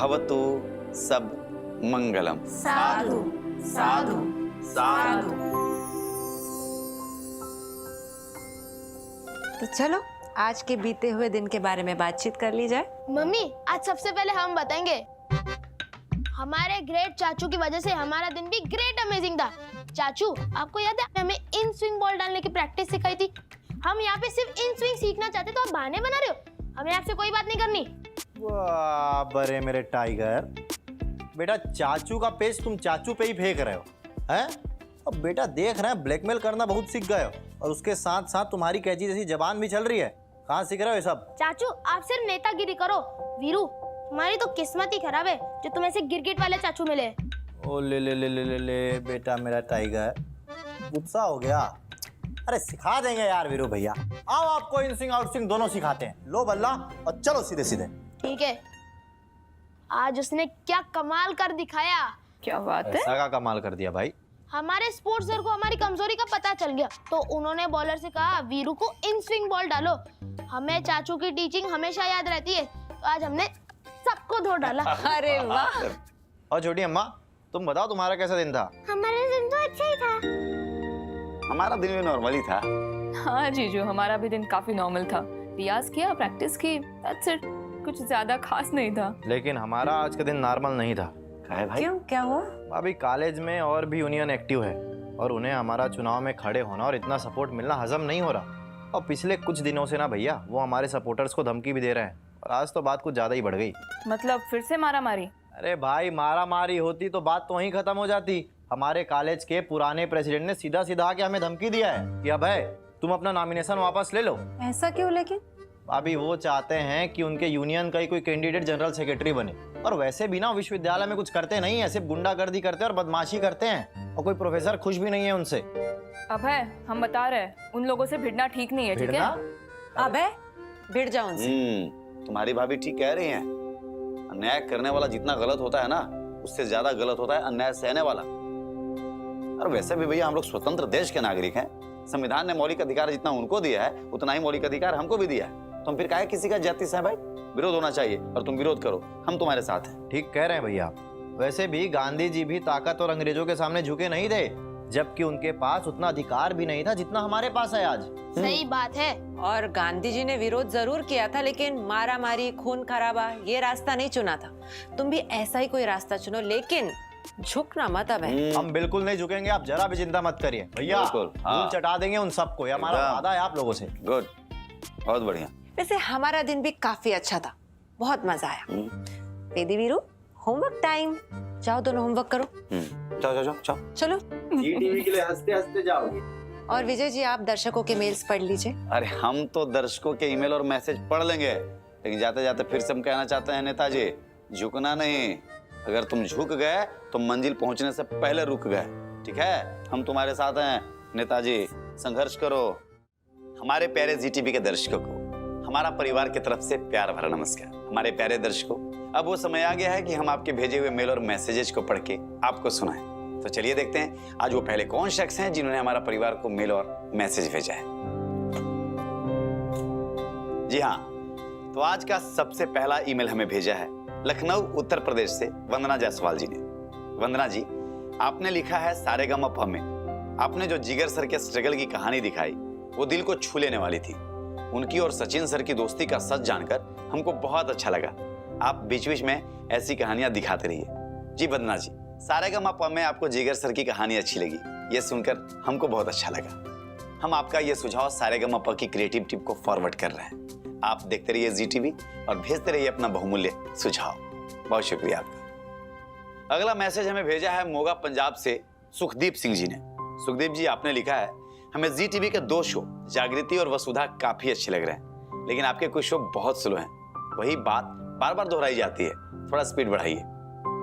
भवतु सब मंगलम। साधु साधु साधु। तो चलो आज के बीते हुए दिन के बारे में बातचीत कर ली जाए। मम्मी आज सबसे पहले हम बताएंगे। हमारे ग्रेट चाचू की वजह से हमारा दिन भी ग्रेट अमेजिंग था। चाचू आपको याद है हमें इन स्विंग बॉल डालने की प्रैक्टिस सिखाई थी। हम यहाँ पे सिर्फ इन स्विंग सीखना चाहते तो आप बहाने बना रहे हो। हमें आपसे कोई बात नहीं करनी। वाह बड़े मेरे टाइगर, बेटा चाचू का पेज तुम चाचू पे ही फेंक रहे हो हैं? अब बेटा देख रहे हैं ब्लैकमेल करना बहुत सीख गए हो और उसके साथ साथ तुम्हारी कैची जैसी जबान भी चल रही है। कहाँ सीख रहे हो ये सब? चाचू आप सिर्फ नेतागिरी करो। वीरू तुम्हारी तो किस्मत ही खराब है जो तुम्हें से गिरगिट वाले चाचू मिले। ओ ले ले ले ले ले ले बेटा मेरा टाइगर, गुस्सा हो गया। अरे सिखा देंगे यार वीरू भैया, आओ आपको इन स्विंग आउट स्विंग दोनों सिखाते हैं। लो बल्ला और चलो सीधे सीधे। ठीक है। आज उसने क्या कमाल कर दिखाया। क्या बात है। ऐसा का कमाल कर दिया भाई। हमारे स्पोर्ट्स सर को हमारी कमजोरी का पता चल गया तो उन्होंने बॉलर से कहा वीरू को इन स्विंग बॉल डालो। हमें चाचू की टीचिंग हमेशा याद रहती है तो आज हमने सबको धो डाला। अरे वाह। और छोटी अम्मा तुम बताओ तुम्हारा कैसा दिन था? हमारा दिन तो अच्छा ही था। हमारा दिन भी नॉर्मल ही था। हाँ जीजू हमारा भी दिन काफी नॉर्मल था। रियाज किया, प्रैक्टिस की, दैट्स इट। कुछ ज्यादा खास नहीं था। लेकिन हमारा आज का दिन नॉर्मल नहीं था। है भाई? क्यों, क्या हुआ? अभी कॉलेज में और भी यूनियन एक्टिव है और उन्हें हमारा चुनाव में खड़े होना और इतना सपोर्ट मिलना हजम नहीं हो रहा। और पिछले कुछ दिनों से ना भैया वो हमारे सपोर्टर्स को धमकी भी दे रहे हैं और आज तो बात कुछ ज्यादा ही बढ़ गई। मतलब फिर से मारा मारी? अरे भाई मारा मारी होती तो बात तो वहीं खत्म हो जाती। हमारे कॉलेज के पुराने प्रेसिडेंट ने सीधा सीधा आके हमें धमकी दिया है कि अब है तुम अपना नॉमिनेशन वापस ले लो। ऐसा क्यों? लेकिन अभी वो चाहते हैं कि उनके यूनियन का ही कोई कैंडिडेट जनरल सेक्रेटरी बने। और वैसे भी ना विश्वविद्यालय में कुछ करते नहीं है, सिर्फ गुंडागर्दी करते हैं और बदमाशी करते हैं और कोई प्रोफेसर खुश भी नहीं है उनसे। अब है हम बता रहे हैं उन लोगों से भिड़ना ठीक नहीं है। ठीक है अब है भिड़ जाओ उनसे। तुम्हारी भाभी ठीक कह रही हैं। अन्याय करने वाला जितना गलत होता है ना उससे ज्यादा गलत होता है अन्याय सहने वाला। और वैसे भी भैया हम लोग स्वतंत्र देश के नागरिक हैं। संविधान ने मौलिक अधिकार जितना उनको दिया है उतना ही मौलिक अधिकार हमको भी दिया है। तुम फिर काहे किसी का जाति से भाई? विरोध होना चाहिए और तुम विरोध करो, हम तुम्हारे साथ हैं। ठीक कह रहे हैं भैया। वैसे भी गांधी जी भी ताकत और अंग्रेजों के सामने झुके नहीं थे, जबकि उनके पास उतना अधिकार भी नहीं था जितना हमारे पास है आज। सही बात है। और गांधी जी ने विरोध जरूर किया था लेकिन मारा मारी, खून खराबा ये रास्ता नहीं चुना था। तुम भी ऐसा ही कोई रास्ता चुनो लेकिन झुकना मत। अब है हम बिल्कुल नहीं झुकेंगे, आप जरा भी चिंता मत करिए भैया। बिल्कुल, हाँ। धूल चटा देंगे उन सबको, ये हमारा एकदम। वादा है आप लोगों से। गुड, बहुत बढ़िया। वैसे हमारा दिन भी काफी अच्छा था, बहुत मजा आया। वेदी वीरू होमवर्क टाइम, जाओ दोनों होमवर्क करो। जाओ जाओ जाओ जाओ। चलो। टीवी के लिए हंसते हंसते जाओगे। और विजय जी आप दर्शकों के मेल्स पढ़ लीजिए। अरे हम तो दर्शकों के ईमेल और मैसेज पढ़ लेंगे, लेकिन जाते जाते फिर से हम कहना चाहते हैं नेताजी झुकना नहीं। अगर तुम झुक गए तो मंजिल पहुंचने से पहले रुक गए। ठीक है, हम तुम्हारे साथ हैं नेताजी, संघर्ष करो। हमारे प्यारे ZTV के दर्शकों को हमारा परिवार की तरफ से प्यार भरा नमस्कार। हमारे प्यारे दर्शकों, अब वो समय आ गया है कि हम आपके भेजे हुए मेल और मैसेजेस को पढ़ के आपको सुनाएं। तो चलिए देखते हैं आज वो पहले कौन शख्स हैं जिन्होंने हमारा परिवार को मेल और मैसेज भेजा है। जी हाँ, तो आज का सबसे पहला ईमेल हमें भेजा है लखनऊ उत्तर प्रदेश से वंदना जायसवाल जी ने। वंदना जी, आपने लिखा है सारेगामापा में आपने जो जिगर सर के स्ट्रगल की कहानी दिखाई वो दिल को छू लेने वाली थी। उनकी और सचिन सर की दोस्ती का सच जानकर हमको बहुत अच्छा लगा। आप बीच बीच में ऐसी कहानियां दिखाते रहिए। जी वंदना जी, सारेगामापा में आपको जिगर सर की कहानी अच्छी लगी, ये सुनकर हमको बहुत अच्छा लगा। हम आपका ये सुझाव सारेगामापा की क्रिएटिव टीम को फॉरवर्ड कर रहे हैं। आप देखते रहिए ZTV और भेजते रहिए अपना बहुमूल्य सुझाव। बहुत शुक्रिया आपका। अगला मैसेज हमें भेजा है मोगा पंजाब से सुखदीप सिंह जी ने। सुखदीप जी, आपने लिखा है हमें ZTV के 2 शो जागृति और वसुधा काफी अच्छे लग रहे हैं, लेकिन आपके कुछ शो बहुत स्लो हैं। वही बात बार बार दोहराई जाती है, थोड़ा स्पीड बढ़ाइए।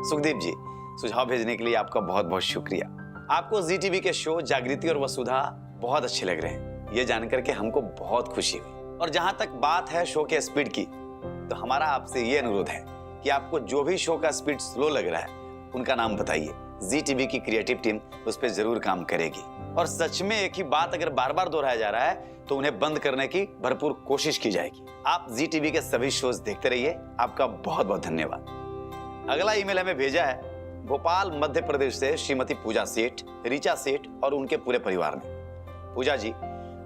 सुखदीप जी, सुझाव भेजने के लिए आपका बहुत बहुत शुक्रिया। आपको ZTV के शो जागृति और वसुधा बहुत अच्छे लग रहे हैं, ये जानकर के हमको बहुत खुशी हुई। और जहां तक बात है शो के स्पीड की, तो हमारा आपसे ये अनुरोध है कि आपको जो भी शो का स्पीड स्लो लग रहा है उनका नाम बताइए। ZTV की क्रिएटिव टीम उस पर जरूर काम करेगी। और सच में एक ही बात अगर बार बार दोहराया जा रहा है तो उन्हें बंद करने की भरपूर कोशिश की जाएगी। आप ZTV के सभी शोज देखते रहिए। आपका बहुत बहुत धन्यवाद। अगला ईमेल हमें भेजा है भोपाल मध्य प्रदेश से श्रीमती पूजा सेठ, ऋचा सेठ और उनके पूरे परिवार ने। पूजा जी,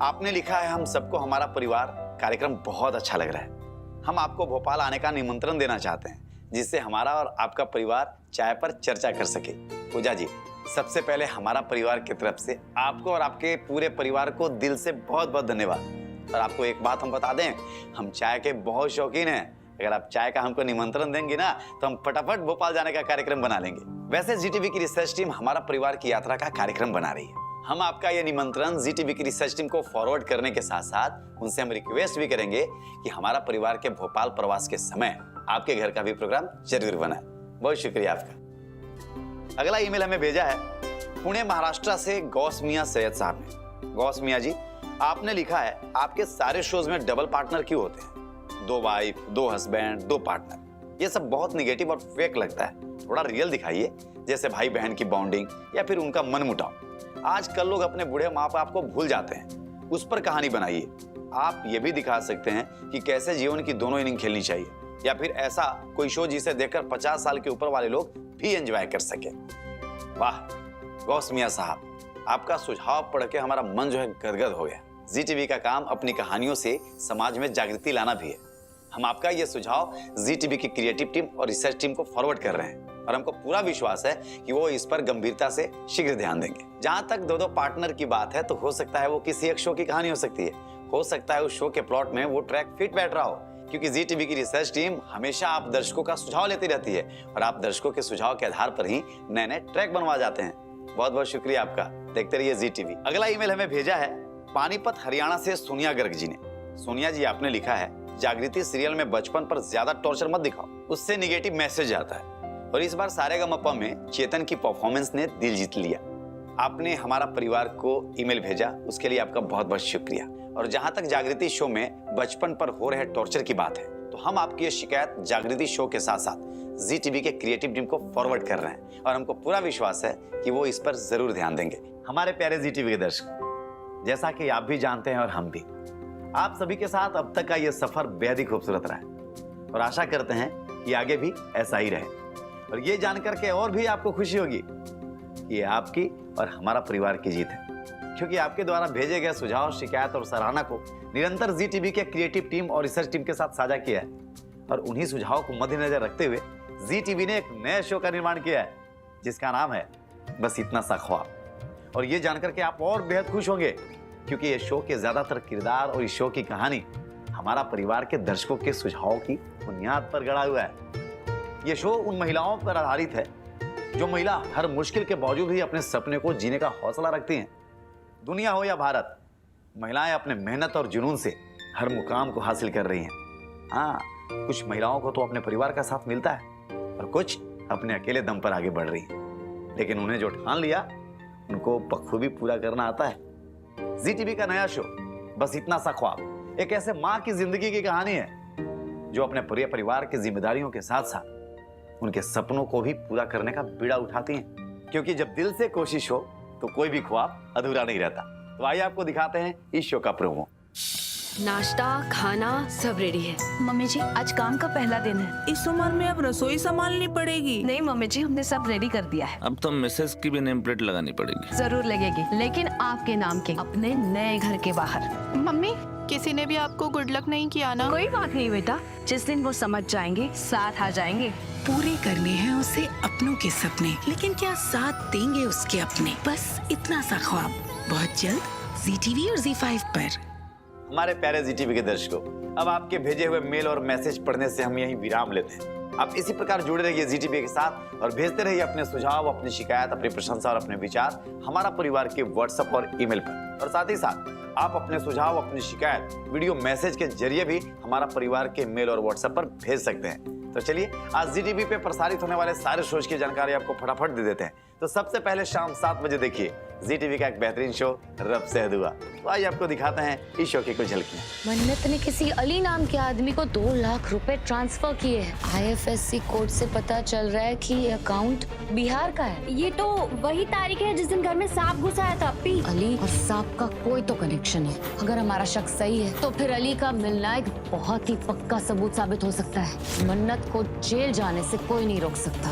आपने लिखा है, हम सबको हमारा परिवार कार्यक्रम बहुत अच्छा लग रहा है। हम आपको भोपाल आने का निमंत्रण देना चाहते हैं, जिससे हमारा और आपका परिवार चाय पर चर्चा कर सके। पूजा जी, सबसे पहले हमारा परिवार की तरफ से आपको और आपके पूरे परिवार को दिल से बहुत बहुत धन्यवाद। और आपको एक बात हम बता दें, हम चाय के बहुत शौकीन हैं। अगर आप चाय का हमको निमंत्रण देंगे ना, तो हम फटाफट भोपाल जाने का कार्यक्रम बना लेंगे। वैसे जीटीवी की रिसर्च टीम हमारा परिवार की यात्रा का कार्यक्रम बना रही है। हम आपका यह निमंत्रण जीटीवी की रिसर्च टीम को फॉरवर्ड करने के साथ साथ उनसे हम रिक्वेस्ट भी करेंगे कि हमारा परिवार के भोपाल प्रवास के समय आपके घर का भी प्रोग्राम जरूर बनाए। बहुत शुक्रिया आपका। अगला ईमेल हमें भेजा है पुणे महाराष्ट्र से गौस मियां सैयद साहब ने। गौस मियां जी, आपने लिखा है, आपके सारे शोज में डबल पार्टनर क्यों होते हैं? 2 वाइफ, 2 हस्बैंड, 2 पार्टनर, ये सब बहुत निगेटिव और फेक लगता है। थोड़ा रियल दिखाइए, जैसे भाई बहन की बॉन्डिंग या फिर उनका मनमुटाव। आजकल लोग अपने बूढ़े माँ बाप को भूल जाते हैं, उस पर कहानी बनाइए। आप ये भी दिखा सकते हैं कि कैसे जीवन की दोनों इनिंग खेलनी चाहिए, या फिर ऐसा कोई शो जिसे देखकर 50 साल के ऊपर वाले लोग भी एंजॉय कर सके। वाह गौस मियां साहब, आपका सुझाव पढ़ के हमारा मन जो है गदगद हो गया। जी टीवी का काम अपनी कहानियों से समाज में जागृति लाना भी है। हम आपका ये सुझाव जी टीवी की क्रिएटिव टीम और रिसर्च टीम को फॉरवर्ड कर रहे हैं, और हमको पूरा विश्वास है कि वो इस पर गंभीरता से शीघ्र ध्यान देंगे। जहां तक 2 पार्टनर की बात है, तो हो सकता है वो किसी एक शो की कहानी हो सकती है। हो सकता है उस शो के प्लॉट में वो ट्रैक फिट बैठ रहा हो, क्योंकि जी टीवी की रिसर्च टीम हमेशा आप दर्शकों का सुझाव लेती रहती है, और आप दर्शकों के सुझाव के आधार पर ही नए नए ट्रैक बनवा जाते हैं। बहुत बहुत शुक्रिया आपका। देखते रहिए जी टीवी। अगला ईमेल हमें भेजा है पानीपत हरियाणा से सोनिया गर्ग जी ने। सोनिया जी, आपने लिखा है, जागृति सीरियल में बचपन पर ज्यादा टॉर्चर मत दिखाओ, उससे निगेटिव मैसेज आता है। और इस बार सारेगामापा में चेतन की परफॉर्मेंस ने दिल जीत लिया। आपने हमारा परिवार को ईमेल भेजा, उसके लिए आपका बहुत बहुत शुक्रिया। और जहां तक जागृति शो में बचपन पर हो रहे टॉर्चर की बात है, तो हम आपकी ये शिकायत जागृति शो के साथ साथ जी टीवी के क्रिएटिव टीम को फॉरवर्ड कर रहे हैं, और हमको पूरा विश्वास है कि वो इस पर जरूर ध्यान देंगे। हमारे प्यारे जी टीवी के दर्शक, जैसा कि आप भी जानते हैं और हम भी, आप सभी के साथ अब तक का ये सफर बेहद ही खूबसूरत रहा है, और आशा करते हैं कि आगे भी ऐसा ही रहे। और ये जानकर के और भी आपको खुशी होगी कि ये आपकी और हमारा परिवार की जीत है, क्योंकि आपके द्वारा भेजे गए सुझाव, शिकायत और सराहना को निरंतर जी टीवी के क्रिएटिव टीम और रिसर्च टीम के साथ साझा किया है। और उन्हीं सुझाव को मद्देनजर रखते हुए जी टीवी ने एक नए शो का निर्माण किया है, जिसका नाम है बस इतना सा ख्वाब। और ये जानकर के आप और बेहद खुश होंगे, क्योंकि ये शो के ज्यादातर किरदार और इस शो की कहानी हमारा परिवार के दर्शकों के सुझावों की बुनियाद पर गढ़ा हुआ है। ये शो उन महिलाओं पर आधारित है जो महिला हर मुश्किल के बावजूद ही अपने सपने को जीने का हौसला रखती हैं। दुनिया हो या भारत, महिलाएं अपने मेहनत और जुनून से हर मुकाम को हासिल कर रही हैं। हाँ, कुछ महिलाओं को तो अपने परिवार का साथ मिलता है, और कुछ अपने अकेले दम पर आगे बढ़ रही हैं। लेकिन उन्हें जो ठान लिया, उनको बखूबी पूरा करना आता है। जी टीवी का नया शो बस इतना सा ख्वाब एक ऐसे माँ की जिंदगी की कहानी है, जो अपने पूरे परिवार की जिम्मेदारियों के साथ साथ उनके सपनों को भी पूरा करने का बीड़ा उठाती हैं। क्योंकि जब दिल से कोशिश हो, तो कोई भी ख्वाब अधूरा नहीं रहता। तो आइए आपको दिखाते हैं इस शो का प्रोमो। नाश्ता खाना सब रेडी है। मम्मी जी, आज काम का पहला दिन है। इस उम्र में अब रसोई संभालनी पड़ेगी। नहीं मम्मी जी, हमने सब रेडी कर दिया है। अब तो मिसेस की भी नेम प्लेट लगानी पड़ेगी। जरूर लगेगी, लेकिन आपके नाम के, अपने नए घर के बाहर। मम्मी, किसी ने भी आपको गुड लक नहीं किया ना? कोई बात नहीं बेटा, जिस दिन वो समझ जाएंगे, साथ आ जाएंगे। पूरे करने हैं उसे अपनों के सपने, लेकिन क्या साथ देंगे उसके अपने? बस इतना सा ख्वाब बहुत जल्द जी टीवी और जी5 पर। हमारे प्यारे जी टीवी के दर्शकों, अब आपके भेजे हुए मेल और मैसेज पढ़ने से हम यहीं विराम लेते हैं। आप इसी प्रकार जुड़े रहिए जी टीवी के साथ, और भेजते रहिए अपने सुझाव, अपनी शिकायत, अपनी प्रशंसा और अपने विचार हमारा परिवार के व्हाट्सएप और ईमेल पर। और साथ ही साथ आप अपने सुझाव, अपनी शिकायत वीडियो मैसेज के जरिए भी हमारा परिवार के मेल और व्हाट्सएप पर भेज सकते हैं। तो चलिए आज जी टीवी पे प्रसारित होने वाले सारे शोज की जानकारी आपको फटाफट दे देते हैं। तो सबसे पहले शाम 7 बजे देखिए जी टीवी का एक बेहतरीन शो रब से दुआ। तो आइए आपको दिखाते हैं इस शो की कुछ झलकियां। मन्नत ने किसी अली नाम के आदमी को 2 लाख रुपए ट्रांसफर किए हैं। IFSC कोड से पता चल रहा है कि ये अकाउंट बिहार का है। ये तो वही तारीख है जिस दिन घर में सांप घुस आया था अपी। अली और सांप का कोई तो कनेक्शन है। अगर हमारा शक सही है तो फिर अली का मिलना एक बहुत ही पक्का सबूत साबित हो सकता है। मन्नत को जेल जाने से कोई नहीं रोक सकता।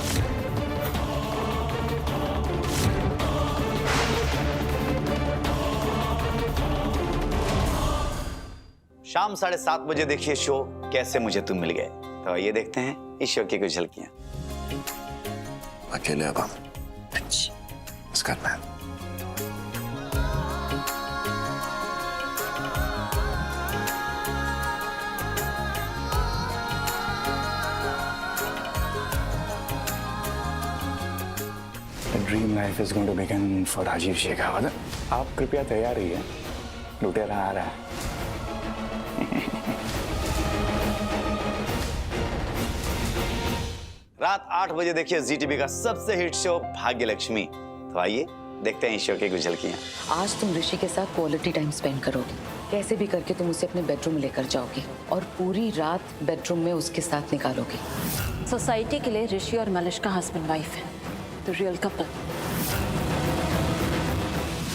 शाम 7:30 बजे देखिए शो कैसे मुझे तुम मिल गए। तो आइए देखते हैं इस शो की कुछ झलकियां। अकेले अब हम बस करना है। The dream life is going to begin for Rajiv Shekhawat. आप कृपया तैयार रहिए, लुटेरा आ रहा है। रात 8 बजे देखिए जी टीवी का सबसे हिट शो भाग्य लक्ष्मी। तो आइए देखते हैं इस शो की कुछ झलकियां। आज तुम ऋषि के साथ क्वालिटी टाइम स्पेंड करोगी। कैसे भी करके तुम उसे अपने बेडरूम में लेकर जाओगी और पूरी रात बेडरूम में उसके साथ निकालोगी। सोसाइटी के लिए ऋषि और मलिश्का हस्बैंड वाइफ है, द रियल कपल।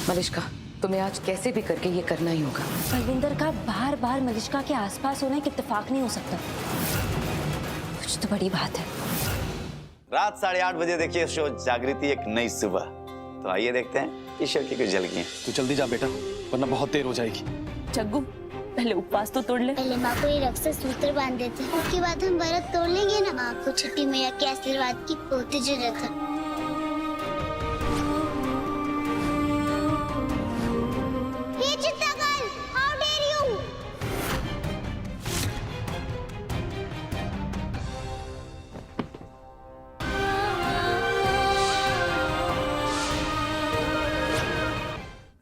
मलिश्का, तुम्हें आज कैसे भी करके ये करना ही होगा। बलविंदर का बार बार मलिश्का के आसपास होने का इत्तेफाक नहीं हो सकता। कुछ तो बड़ी बात है। रात 8:30 बजे देखिए शो जागृति एक नई सुबह। तो आइए देखते हैं इस शो की कुछ झलकियां। तू जल्दी जा बेटा, वरना बहुत देर हो जाएगी। जग्गू, पहले उपवास तो तोड़ ले। पहले माँ को ये रक्त से सूत्र बांध देते हैं, उसके बाद हम व्रत तोड़ लेंगे ना। माँ को छठी मैया के आशीर्वाद की बहुत जरूरत है। ये चित्तगल, how dare you?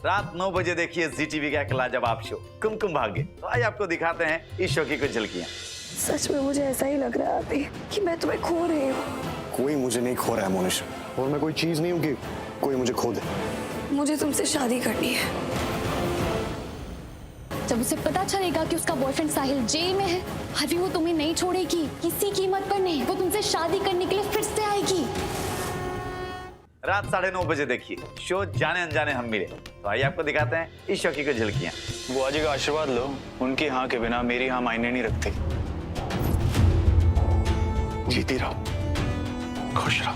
रात 9 बजे देखिए जी टीवी का एक लाजवाब शो कुमकुम भाग्य। तो आइए आपको दिखाते हैं इस शो की कुछ झलकियां। सच में मुझे ऐसा ही लग रहा है कि मैं तुम्हें खो रही हूँ। कोई मुझे नहीं खो रहा है मोनिश, और मैं कोई चीज नहीं हूँ कि कोई मुझे खो दे। मुझे तुमसे शादी करनी है। जब उसे पता चलेगा कि उसका बॉयफ्रेंड साहिल जेल में है, अभी वो तुम्हें नहीं छोड़ेगी, किसी कीमत पर नहीं। वो तुमसे शादी करने के लिए फिर से आएगी। रात 9:30 बजे देखिए शो जाने अनजाने हम मिले। तो आइए आपको दिखाते हैं इस शो की कुछ झलकियां। बुआ जी का आशीर्वाद लो, उनकी हाँ के बिना मेरी हाँ मायने नहीं रखती। जीती रहो, खुश रहो।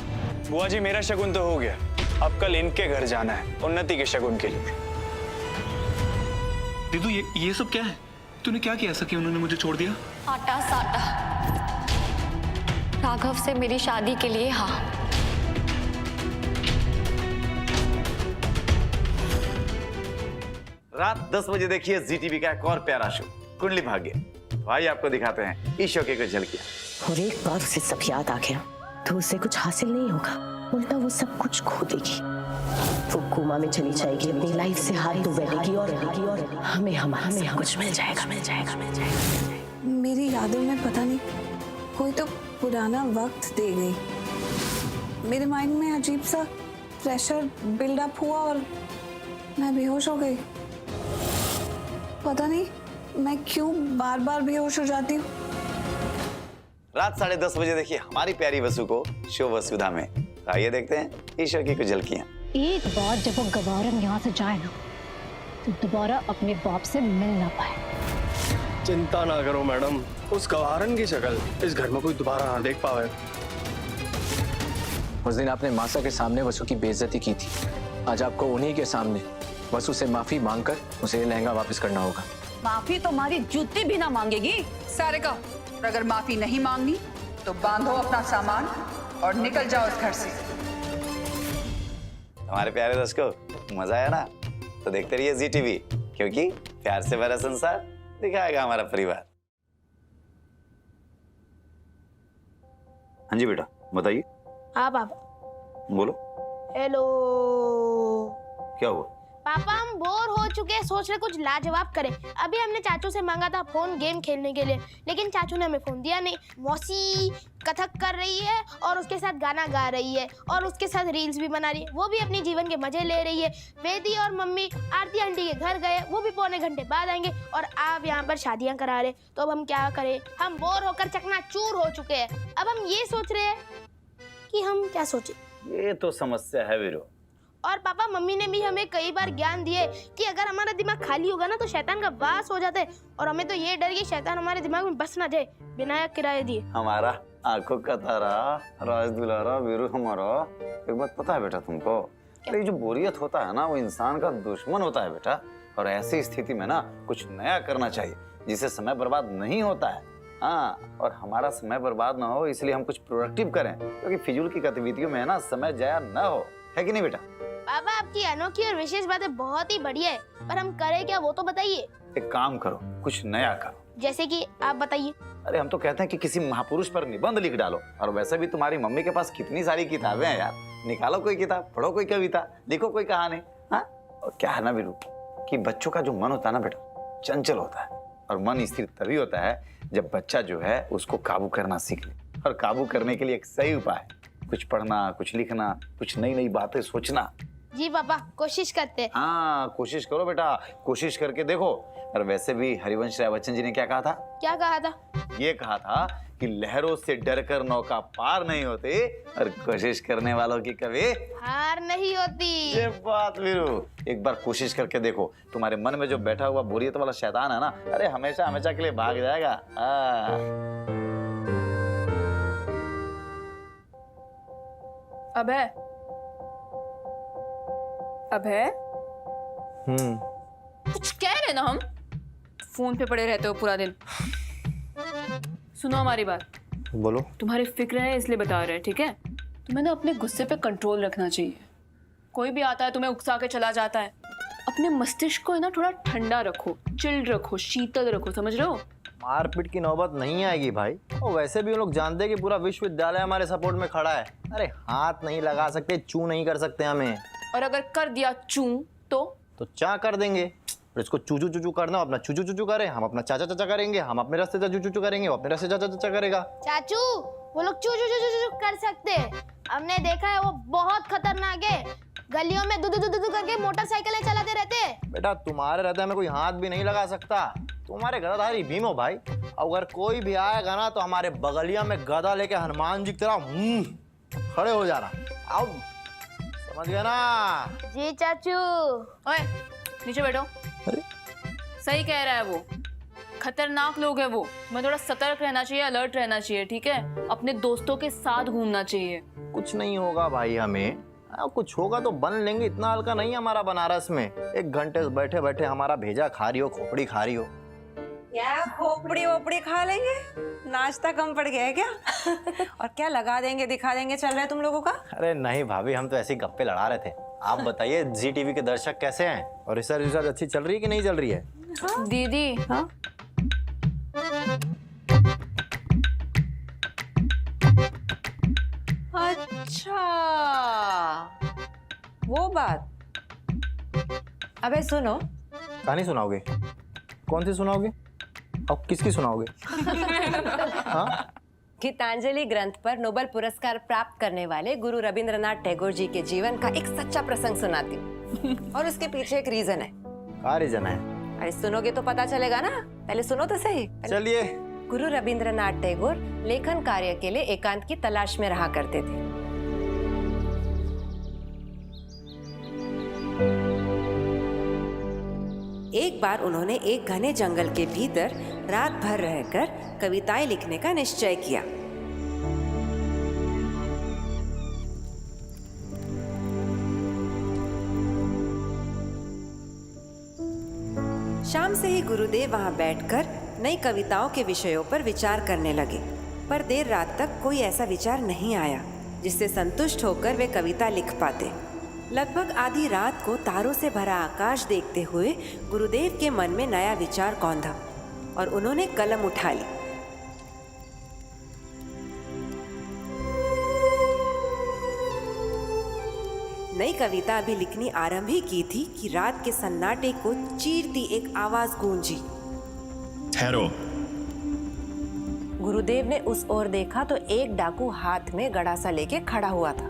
बुआ जी, मेरा शगुन तो हो गया, अब कल इनके घर जाना है उन्नति के शगुन के लिए। दीदू, ये सब क्या है? तूने क्या किया ऐसा कि उन्होंने मुझे छोड़ दिया? आटा साटा। राघव से मेरी शादी के लिए हाँ। रात 10 बजे देखिए जी टीवी का एक और प्यारा शो कुंडली भाग्य। तो आइए आपको दिखाते हैं इस शो की कुछ झलकियां। और एक बार उसे सब याद आ गया तो उसे कुछ हासिल नहीं होगा, उल्टा वो सब कुछ खो देगी। वो कोमा में चली जाएगी, अपनी लाइफ से हाथ धोएगी और हमें हमें कुछ मिल जाएगा। मेरी यादों में पता नहीं कोई तो पुराना वक्त दे गई। मेरे माइंड में अजीब सा प्रेशर बिल्डअप हुआ और मैं बेहोश हो गई। पता नहीं मैं क्यों बार बार बेहोश हो जाती हूँ। रात 10:30 बजे देखिए हमारी प्यारी वसु को शो वसुधा में। तो आइए देखते हैं इस शो की कुछ झलकियां। एक बार जब वो गवारन यहाँ से जाए ना, तो दोबारा अपने बाप से मिल ना पाए। चिंता ना करो मैडम, उस गवारन की शक्ल इस घर में कोई दोबारा ना देख पावे। उस दिन आपने मासा के सामने वसु की बेइज्जती की थी, आज आपको उन्हीं के सामने वसु से माफी मांगकर उसे ये लहंगा वापस करना होगा। माफी तो हमारी जूती भी ना मांगेगी। सारिका, अगर माफी नहीं मांगनी तो बांधो अपना सामान और निकल जाओ इस घर से। हमारे प्यारे दर्शकों, मजा आया ना? तो देखते रहिए जी टीवी, क्योंकि प्यार से भरा संसार दिखाएगा हमारा परिवार। हाँ जी बेटा, बताइए। हाँ पापा। बोलो। हेलो। क्या हुआ? पापा हम बोर हो चुके हैं, सोच रहे कुछ लाजवाब करें। अभी हमने चाचू से मांगा था फोन गेम खेलने के लिए, लेकिन चाचू ने हमें फोन दिया नहीं। मौसी कथक कर रही है और उसके साथ गाना गा रही है और उसके साथ रील्स भी बना रही है, वो भी अपनी जीवन के मजे ले रही है। वेदी और मम्मी आरती आंटी के घर गए, वो भी पौने घंटे बाद आएंगे और आप यहाँ पर शादियाँ करा रहे। तो अब हम क्या करें? हम बोर होकर चकनाचूर हो चुके हैं। अब हम ये सोच रहे हैं कि हम क्या सोचें। ये तो समस्या है वीरो। और पापा मम्मी ने भी हमें कई बार ज्ञान दिए कि अगर हमारा दिमाग खाली होगा ना तो शैतान का वास हो जाता है, और हमें तो ये डर कि शैतान हमारे दिमाग में बस ना जाए बिना किराए दिए। हमारा आंखों का तारा, राज दुलारा, वीरू हमारा। एक बात पता है बेटा तुमको, अरे जो बोरियत होता है ना वो इंसान का दुश्मन होता है बेटा। और ऐसी स्थिति में ना कुछ नया करना चाहिए जिससे समय बर्बाद नहीं होता है। हाँ, और हमारा समय बर्बाद ना हो इसलिए हम कुछ प्रोडक्टिव करें, क्योंकि फिजूल की गतिविधियों में ना समय जाया न हो, है कि नहीं बेटा? पापा आपकी अनोखी और विशेष बातें बहुत ही बढ़िया है, पर हम करें क्या वो तो बताइए। एक काम करो, कुछ नया करो। जैसे कि आप बताइए। अरे हम तो कहते हैं कि किसी महापुरुष पर निबंध लिख डालो। और वैसे भी तुम्हारी मम्मी के पास कितनी सारी किताबें हैं यार, निकालो कोई किताब, पढ़ो कोई कविता, लिखो कोई कहानी। हाँ, और क्या है ना वीरू कि बच्चों का जो मन होता है ना बेटा, चंचल होता है, और मन स्थिर तभी होता है जब बच्चा जो है उसको काबू करना सीख ले। और काबू करने के लिए एक सही उपाय, कुछ पढ़ना, कुछ लिखना, कुछ नई नई बातें सोचना। जी पापा कोशिश करते हैं। हाँ, कोशिश करो बेटा, कोशिश करके देखो। और वैसे भी हरिवंश राय बच्चन जी ने क्या कहा था? क्या कहा था? ये कहा था कि लहरों से डरकर नौका पार नहीं होती और कोशिश करने वालों की कभी हार नहीं होती। ये बात वीरू, एक बार कोशिश करके देखो, तुम्हारे मन में जो बैठा हुआ बोरियत वाला शैतान है ना, अरे हमेशा हमेशा के लिए भाग जाएगा। अभय, अभय, कुछ कह रहे ना, हम फोन पे पड़े रहते हो पूरा दिन। सुनो हमारी बात। बोलो। तुम्हारी फिक्र है इसलिए बता रहे हैं, ठीक है? तुम्हें ना अपने गुस्से पे कंट्रोल रखना चाहिए। कोई भी आता है तुम्हें उकसा के चला जाता है, अपने मस्तिष्क को ना थोड़ा ठंडा रखो, चिल्ड रखो, शीतल रखो, समझ रहे हो? मारपीट की नौबत नहीं आएगी भाई। और वैसे भी उन लोग जानते हैं कि पूरा विश्वविद्यालय हमारे सपोर्ट में खड़ा है। अरे हाथ नहीं लगा सकते, चू नहीं कर सकते हमें। और अगर कर दिया चू तो चा कर देंगे। और इसको चूचू चूचू करना, अपना चूचू चूचू करे, हम अपना चाचा चाचा करेंगे, हम अपने रास्ते से चूचू करेंगे, वो अपने रास्ते चाचा चाचा करेगा। चाचू वो लोग चू चू चू चू कर सकते हैं, हमने देखा है, वो बहुत खतरनाक है। गलियों में दुदू दुदू दुदू करके मोटरसाइकिलें चलाते रहते हैं। बेटा तुम्हारे रहते हमें कोई हाथ भी नहीं लगा सकता, तुम्हारे गदाधारी भीम हो भाई। अगर कोई भी आएगा ना तो हमारे बगलिया में गदा लेके हनुमान जी की तरह खड़े हो जाना। आओ, समझ गया ना? जी चाचू। ओए नीचे बैठो। अरे सही कह रहा है वो, खतरनाक लोग हैं वो। तुम्हें थोड़ा सतर्क रहना चाहिए, अलर्ट रहना चाहिए, ठीक है? अपने दोस्तों के साथ घूमना चाहिए। कुछ नहीं होगा भाई हमें, कुछ होगा तो बन लेंगे, इतना हल्का नहीं हमारा बनारस में। 1 घंटे से बैठे बैठे हमारा भेजा खा रही हो, खोपड़ी खा रही हो। क्या खोपड़ी वोपड़ी खा लेंगे? नाश्ता कम पड़ गया है क्या? और क्या लगा देंगे दिखा देंगे चल रहा है तुम लोगों का? अरे नहीं भाभी, हम तो ऐसे ही गप्पे लड़ा रहे थे। आप बताइए जी टीवी के दर्शक कैसे हैं, और रिसर्च अच्छी चल रही है कि नहीं चल रही है? हाँ? दीदी हाँ? अच्छा वो बात। अबे सुनो। कहानी सुनाओगे? कौन सी सुनाओगे? अब किसकी सुनाओगे? हाँ? गीतांजलि ग्रंथ पर नोबेल पुरस्कार प्राप्त करने वाले गुरु रविंद्रनाथ टैगोर जी के जीवन का एक सच्चा प्रसंग सुनाती हूँ, और उसके पीछे एक रीजन है। क्या रीजन है? अरे सुनोगे तो पता चलेगा ना, पहले सुनो तो सही। चलिए। गुरु रविंद्रनाथ टैगोर लेखन कार्य के लिए एकांत की तलाश में रहा करते थे। एक बार उन्होंने एक घने जंगल के भीतर रात भर रहकर कविताएं लिखने का निश्चय किया। शाम से ही गुरुदेव वहां बैठकर नई कविताओं के विषयों पर विचार करने लगे, पर देर रात तक कोई ऐसा विचार नहीं आया जिससे संतुष्ट होकर वे कविता लिख पाते। लगभग आधी रात को तारों से भरा आकाश देखते हुए गुरुदेव के मन में नया विचार कौंधा और उन्होंने कलम उठा ली। नई कविता अभी लिखनी आरंभ ही की थी कि रात के सन्नाटे को चीरती एक आवाज गूंजी। ठहरो। गुरुदेव ने उस ओर देखा तो एक डाकू हाथ में गड़ासा लेके खड़ा हुआ था।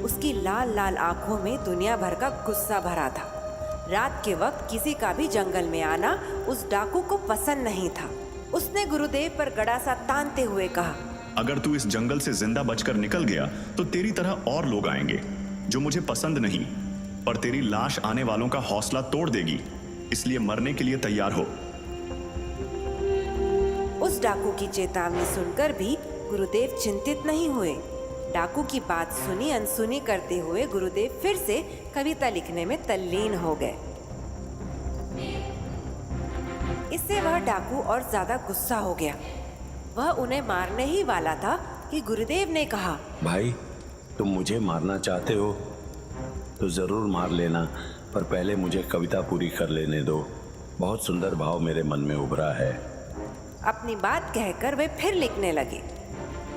उसकी लाल लाल आंखों में दुनिया भर का गुस्सा भरा था। रात के वक्त किसी का भी जंगल में आना उस डाकू को पसंद नहीं था। उसने गुरुदेव पर गड़ासा तानते हुए कहा, अगर तू इस जंगल से जिंदा बचकर निकल गया तो तेरी तरह और लोग आएंगे जो मुझे पसंद नहीं, पर तेरी लाश आने वालों का हौसला तोड़ देगी, इसलिए मरने के लिए तैयार हो। उस डाकू की चेतावनी सुनकर भी गुरुदेव चिंतित नहीं हुए। डाकू की बात सुनी अनसुनी करते हुए गुरुदेव फिर से कविता लिखने में तल्लीन हो गए। इससे वह डाकू और ज्यादा गुस्सा हो गया। वह उन्हें मारने ही वाला था कि गुरुदेव ने कहा, भाई तुम मुझे मारना चाहते हो तो जरूर मार लेना, पर पहले मुझे कविता पूरी कर लेने दो। बहुत सुंदर भाव मेरे मन में उभरा है। अपनी बात कहकर वे फिर लिखने लगे।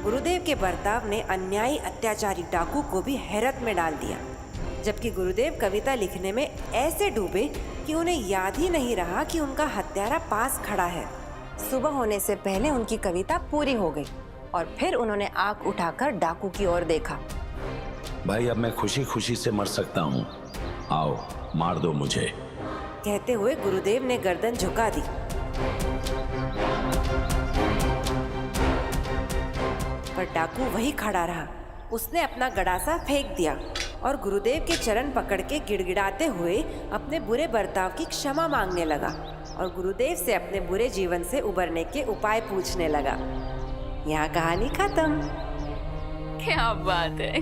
गुरुदेव के बर्ताव ने अन्यायी अत्याचारी डाकू को भी हैरत में डाल दिया, जबकि गुरुदेव कविता लिखने में ऐसे डूबे कि उन्हें याद ही नहीं रहा कि उनका हत्यारा पास खड़ा है। सुबह होने से पहले उनकी कविता पूरी हो गई और फिर उन्होंने आंख उठाकर डाकू की ओर देखा। भाई अब मैं खुशी खुशी से मर सकता हूँ, आओ मार दो मुझे। कहते हुए गुरुदेव ने गर्दन झुका दी। पर डाकू वही खड़ा रहा। उसने अपना गड़ासा फेंक दिया और गुरुदेव के चरण पकड़ के गिड़गिड़ाते हुए अपने बुरे बर्ताव की क्षमा मांगने लगा और गुरुदेव से अपने बुरे जीवन से उबरने के उपाय पूछने लगा। यहाँ कहानी खत्म। क्या बात है।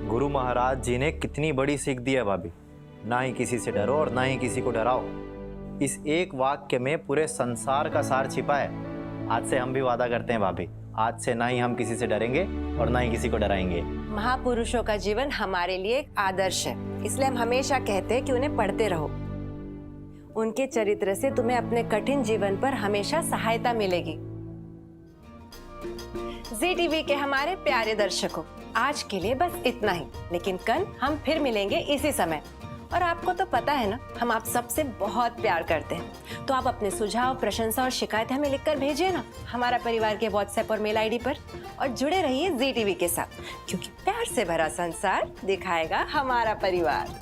गुरु महाराज जी ने कितनी बड़ी सीख दी है भाभी। ना ही किसी से डरो और ना ही किसी को डराओ। इस एक वाक्य में पूरे संसार का सार छिपा है। आज से हम भी वादा करते हैं भाभी, आज से ना ही हम किसी से डरेंगे और ना ही किसी को डराएंगे। महापुरुषों का जीवन हमारे लिए एक आदर्श है, इसलिए हम हमेशा कहते हैं कि उन्हें पढ़ते रहो। उनके चरित्र से तुम्हें अपने कठिन जीवन पर हमेशा सहायता मिलेगी। जी टीवी के हमारे प्यारे दर्शकों, आज के लिए बस इतना ही, लेकिन कल हम फिर मिलेंगे इसी समय। और आपको तो पता है ना, हम आप सबसे बहुत प्यार करते हैं, तो आप अपने सुझाव, प्रशंसा और शिकायत हमें लिखकर भेजिए ना हमारा परिवार के व्हाट्सएप और मेल आईडी पर। और जुड़े रहिए जी टीवी के साथ, क्योंकि प्यार से भरा संसार दिखाएगा हमारा परिवार।